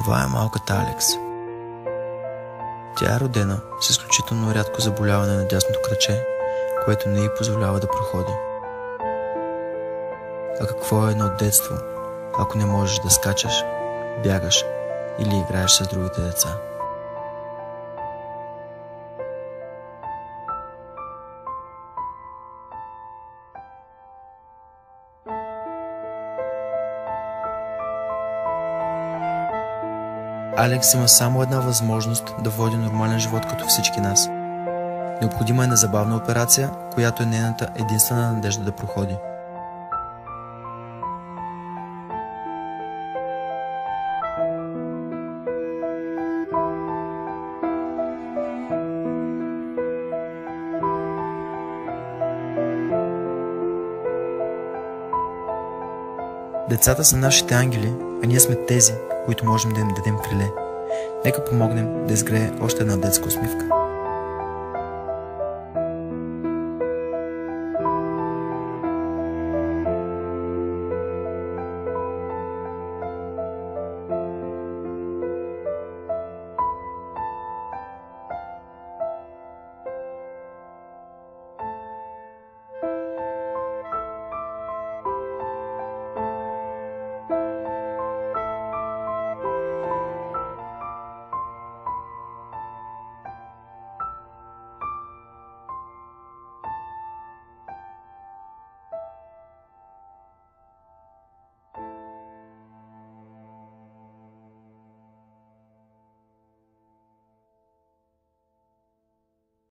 Това е малката Алекс. Тя е родена с изключително рядко заболяване на дясното краче, което не й позволява да проходи. А какво е едно детство, ако не можеш да скачаш, бягаш или играеш с другите деца? Алекс има само една възможност да води нормален живот като всички нас. Необходима е незабавна операция, която е нейната единствена надежда да проходи. Децата са нашите ангели, а ние сме тези, които можем да им дадем криле. Нека помогнем да изгрее още една детска усмивка.